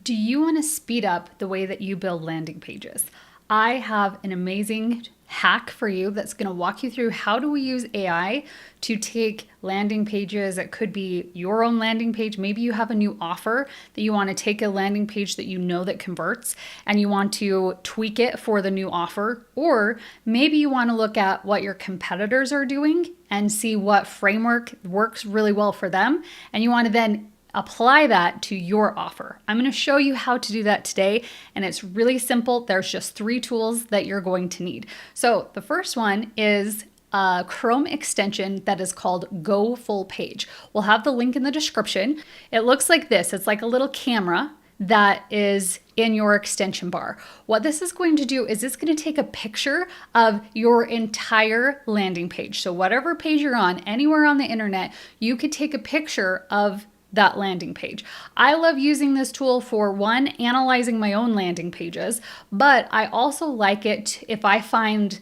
Do you want to speed up the way that you build landing pages? I have an amazing hack for you that's going to walk you through how do we use AI to take landing pages. It could be your own landing page. Maybe you have a new offer that you want to take a landing page that you know that converts and you want to tweak it for the new offer. Or maybe you want to look at what your competitors are doing and see what framework works really well for them. And you want to then apply that to your offer. I'm going to show you how to do that today, and it's really simple. There's just 3 tools that you're going to need. So the first one is a Chrome extension that is called Go Full Page. We'll have the link in the description. It looks like this. It's like a little camera that is in your extension bar. What this is going to do is it's going to take a picture of your entire landing page. So whatever page you're on, anywhere on the internet, you could take a picture of that landing page. I love using this tool for one, analyzing my own landing pages, but I also like it if I find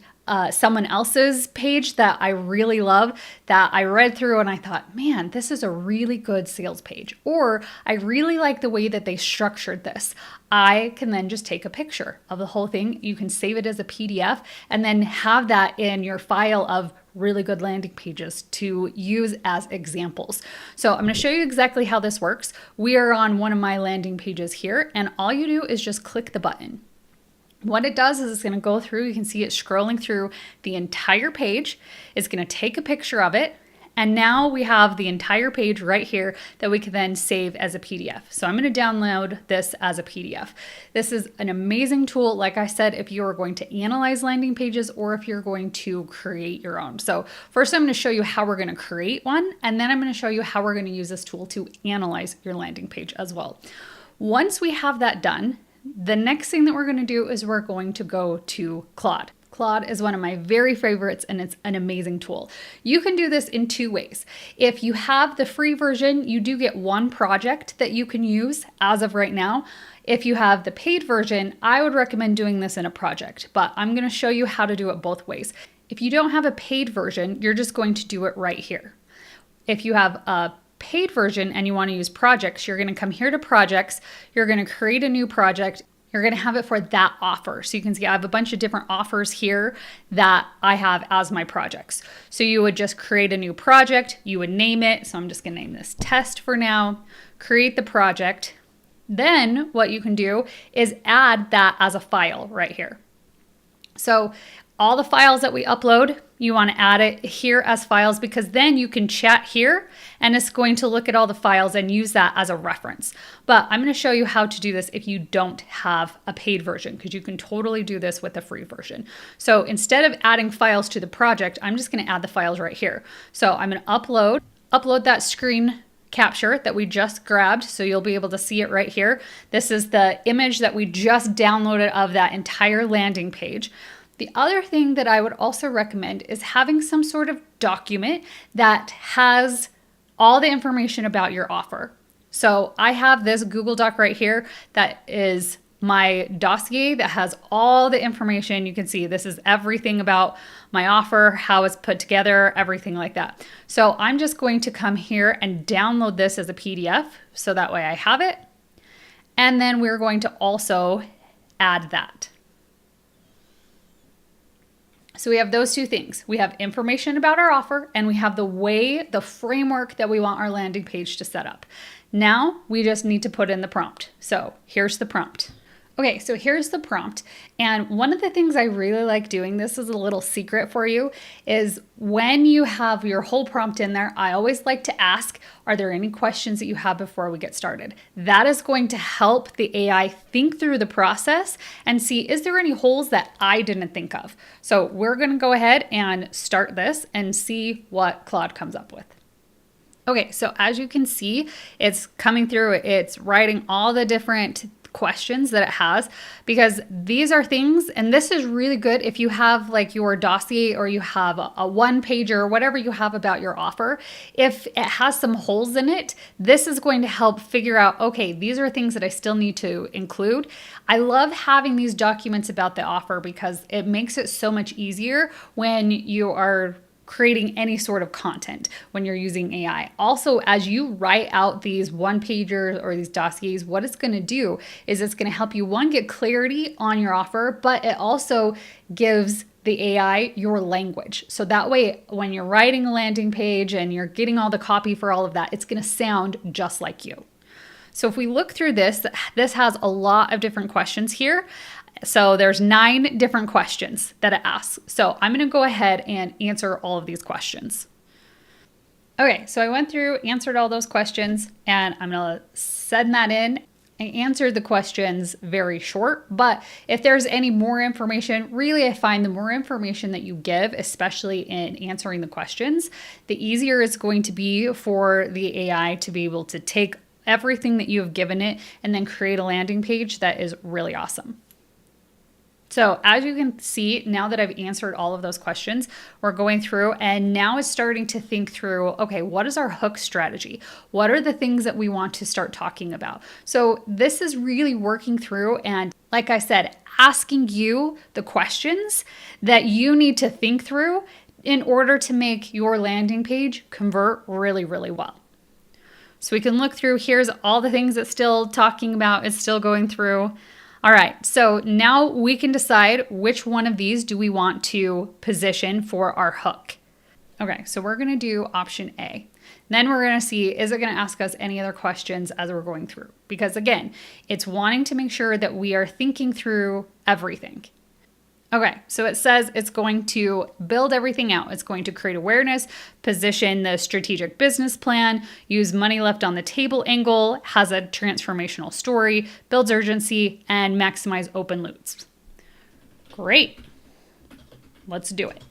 someone else's page that I really love, that I read through and I thought, man, this is a really good sales page, or I really like the way that they structured this. I can then just take a picture of the whole thing. You can save it as a PDF and then have that in your file of really good landing pages to use as examples. So I'm going to show you exactly how this works. We are on one of my landing pages here, and all you do is just click the button. What it does is it's going to go through, you can see it scrolling through the entire page. It's going to take a picture of it. And now we have the entire page right here that we can then save as a PDF. So I'm going to download this as a PDF. This is an amazing tool, like I said, if you are going to analyze landing pages or if you're going to create your own. So first I'm going to show you how we're going to create one, and then I'm going to show you how we're going to use this tool to analyze your landing page as well. Once we have that done, the next thing that we're going to do is we're going to go to Claude. Claude is one of my very favorites, and it's an amazing tool. You can do this in 2 ways. If you have the free version, you do get one project that you can use as of right now. If you have the paid version, I would recommend doing this in a project, but I'm going to show you how to do it both ways. If you don't have a paid version, you're just going to do it right here. If you have a paid version and you want to use projects, you're going to come here to projects, you're going to create a new project. You're going to have it for that offer. So you can see I have a bunch of different offers here that I have as my projects. So you would just create a new project, you would name it. So I'm just going to name this test for now, create the project. Then what you can do is add that as a file right here. So all the files that we upload, you want to add it here as files, because then you can chat here and it's going to look at all the files and use that as a reference. But I'm going to show you how to do this if you don't have a paid version, because you can totally do this with a free version. So instead of adding files to the project, I'm just going to add the files right here. So I'm going to upload that screen capture that we just grabbed, so you'll be able to see it right here. This is the image that we just downloaded of that entire landing page. The other thing that I would also recommend is having some sort of document that has all the information about your offer. So I have this Google Doc right here that is my dossier that has all the information. You can see this is everything about my offer, how it's put together, everything like that. So I'm just going to come here and download this as a PDF so that way I have it. And then we're going to also add that. So we have those 2 things. We have information about our offer, and we have the framework that we want our landing page to set up. Now we just need to put in the prompt. So here's the prompt. Okay, so here's the prompt. And one of the things I really like doing, this is a little secret for you, is when you have your whole prompt in there, I always like to ask, are there any questions that you have before we get started? That is going to help the AI think through the process and see, is there any holes that I didn't think of? So we're going to go ahead and start this and see what Claude comes up with. Okay, so as you can see, it's coming through, it's writing all the different questions that it has, because these are things, and this is really good if you have like your dossier or you have a 1-pager or whatever you have about your offer. If it has some holes in it, this is going to help figure out, okay, these are things that I still need to include. I love having these documents about the offer because it makes it so much easier when you are creating any sort of content when you're using AI. Also, as you write out these one-pagers or these dossiers, what it's going to do is it's going to help you, one, get clarity on your offer, but it also gives the AI your language. So that way, when you're writing a landing page and you're getting all the copy for all of that, it's going to sound just like you. So if we look through this has a lot of different questions here. So there's 9 different questions that it asks. So I'm going to go ahead and answer all of these questions. Okay, so I went through, answered all those questions, and I'm going to send that in. I answered the questions very short, but if there's any more information, really I find the more information that you give, especially in answering the questions, the easier it's going to be for the AI to be able to take everything that you have given it and then create a landing page that is really awesome. So as you can see, now that I've answered all of those questions, we're going through and now it's starting to think through, okay, what is our hook strategy? What are the things that we want to start talking about? So this is really working through and, like I said, asking you the questions that you need to think through in order to make your landing page convert really, really well. So we can look through, here's all the things it's still talking about, it's still going through. All right, so now we can decide which one of these do we want to position for our hook. Okay, so we're gonna do option A. Then we're gonna see, is it gonna ask us any other questions as we're going through? Because again, it's wanting to make sure that we are thinking through everything. Okay, so it says it's going to build everything out. It's going to create awareness, position the strategic business plan, use money left on the table angle, has a transformational story, builds urgency, and maximize open loops. Great. Let's do it.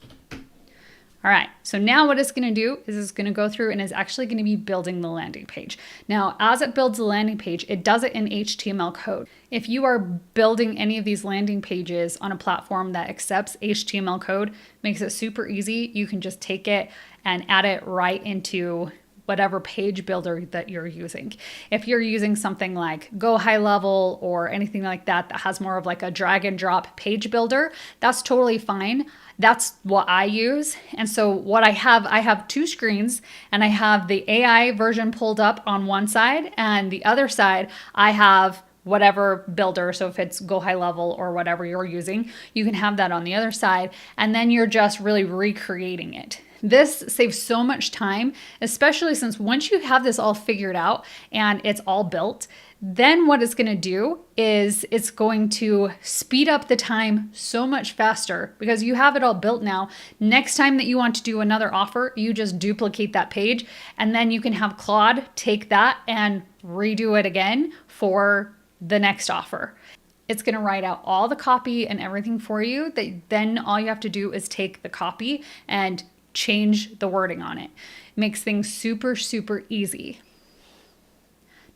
All right, so now what it's going to do is it's going to go through and is actually going to be building the landing page. Now, as it builds the landing page, it does it in HTML code. If you are building any of these landing pages on a platform that accepts HTML code, makes it super easy. You can just take it and add it right into whatever page builder that you're using. If you're using something like Go High Level or anything like that that has more of like a drag and drop page builder, that's totally fine. That's what I use. And so what I have 2 screens and I have the AI version pulled up on one side and the other side I have whatever builder. So if it's Go High Level or whatever you're using, you can have that on the other side. And then you're just really recreating it. This saves so much time, especially since once you have this all figured out and it's all built, then what it's going to do is it's going to speed up the time so much faster because you have it all built now. Next time that you want to do another offer, you just duplicate that page and then you can have Claude take that and redo it again for the next offer. It's going to write out all the copy and everything for you. Then all you have to do is take the copy and change the wording on it. It makes things super, super easy.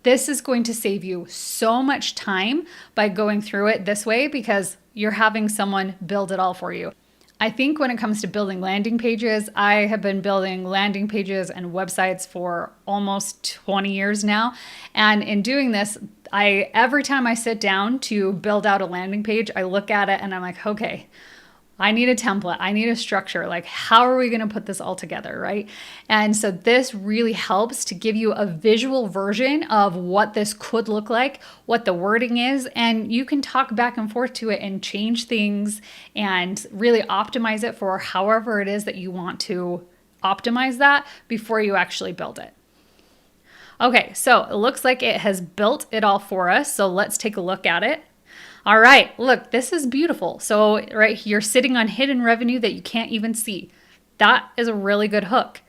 This is going to save you so much time by going through it this way because you're having someone build it all for you. I think when it comes to building landing pages, I have been building landing pages and websites for almost 20 years now. And in doing this, every time I sit down to build out a landing page, I look at it and I'm like, okay, I need a template. I need a structure. Like, how are we going to put this all together, right? And so this really helps to give you a visual version of what this could look like, what the wording is, and you can talk back and forth to it and change things and really optimize it for however it is that you want to optimize that before you actually build it. Okay, so it looks like it has built it all for us. So let's take a look at it. All right, look, this is beautiful. So right here, you're sitting on hidden revenue that you can't even see. That is a really good hook.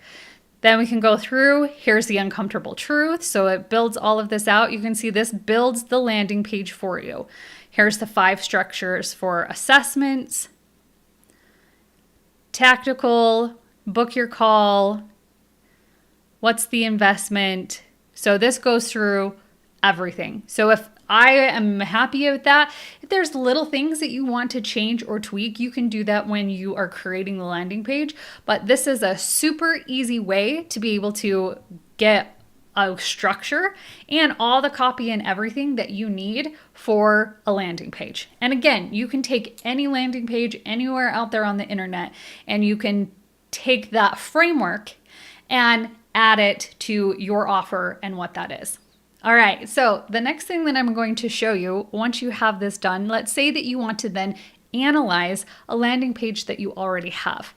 Then we can go through, here's the uncomfortable truth. So it builds all of this out. You can see this builds the landing page for you. Here's the 5 structures for assessments, tactical, book your call, what's the investment. So this goes through everything. So if I am happy with that. If there's little things that you want to change or tweak, you can do that when you are creating the landing page. But this is a super easy way to be able to get a structure and all the copy and everything that you need for a landing page. And again, you can take any landing page anywhere out there on the internet and you can take that framework and add it to your offer and what that is. All right, so the next thing that I'm going to show you, once you have this done, let's say that you want to then analyze a landing page that you already have.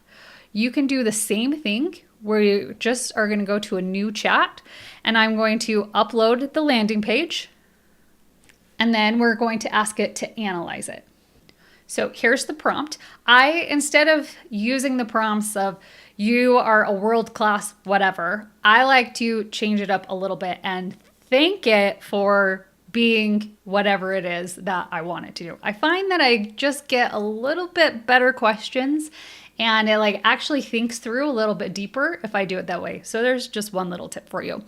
You can do the same thing where you just are going to go to a new chat, and I'm going to upload the landing page, and then we're going to ask it to analyze it. So here's the prompt. Instead of using the prompts of you are a world-class whatever, I like to change it up a little bit and thank it for being whatever it is that I want it to do. I find that I just get a little bit better questions, and it like actually thinks through a little bit deeper if I do it that way. So there's just one little tip for you.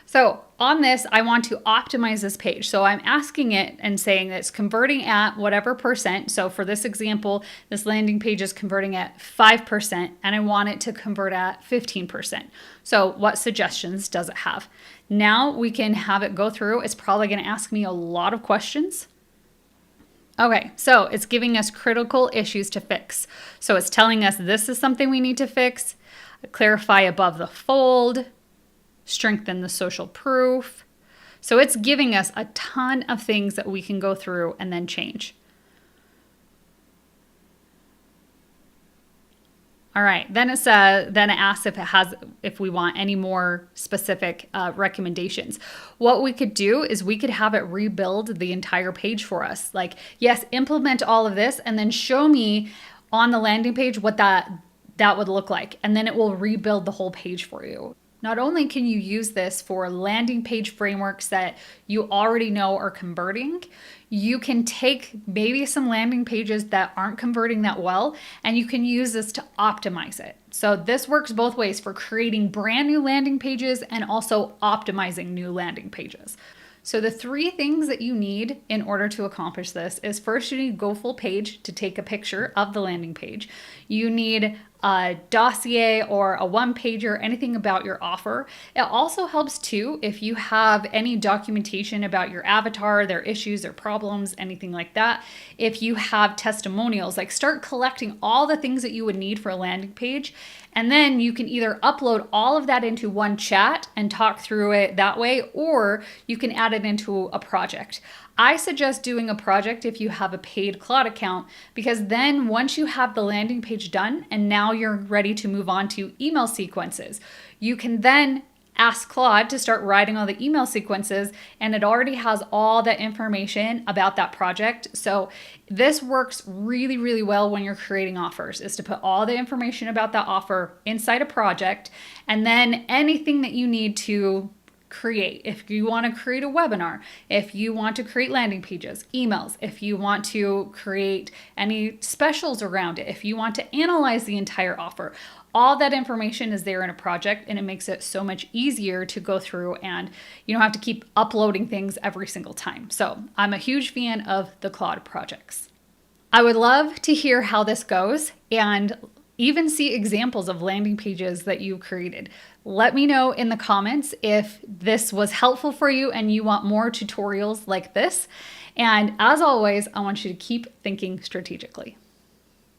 So on this, I want to optimize this page. So I'm asking it and saying that it's converting at whatever percent. So for this example, this landing page is converting at 5%, and I want it to convert at 15%. So what suggestions does it have? Now we can have it go through. It's probably going to ask me a lot of questions. Okay, so it's giving us critical issues to fix. So it's telling us this is something we need to fix, clarify above the fold, strengthen the social proof. So it's giving us a ton of things that we can go through and then change. All right, then it asks if we want any more specific recommendations. What we could do is we could have it rebuild the entire page for us. Like, yes, implement all of this and then show me on the landing page what that would look like. And then it will rebuild the whole page for you. Not only can you use this for landing page frameworks that you already know are converting, you can take maybe some landing pages that aren't converting that well, and you can use this to optimize it. So this works both ways for creating brand new landing pages and also optimizing new landing pages. So the three things that you need in order to accomplish this is first you need Go Full Page to take a picture of the landing page. You need a dossier or a one-pager, anything about your offer. It also helps too if you have any documentation about your avatar, their issues, their problems, anything like that. If you have testimonials, like start collecting all the things that you would need for a landing page. And then you can either upload all of that into one chat and talk through it that way, or you can add it into a project. I suggest doing a project if you have a paid Claude account, because then once you have the landing page done and now you're ready to move on to email sequences, you can then ask Claude to start writing all the email sequences, and it already has all the information about that project. So this works really, really well when you're creating offers, is to put all the information about that offer inside a project, and then anything that you need to create. If you want to create a webinar, if you want to create landing pages, emails, if you want to create any specials around it, if you want to analyze the entire offer, all that information is there in a project, and it makes it so much easier to go through, and you don't have to keep uploading things every single time. So I'm a huge fan of the Claude projects. I would love to hear how this goes and even see examples of landing pages that you created. Let me know in the comments if this was helpful for you and you want more tutorials like this. And as always, I want you to keep thinking strategically.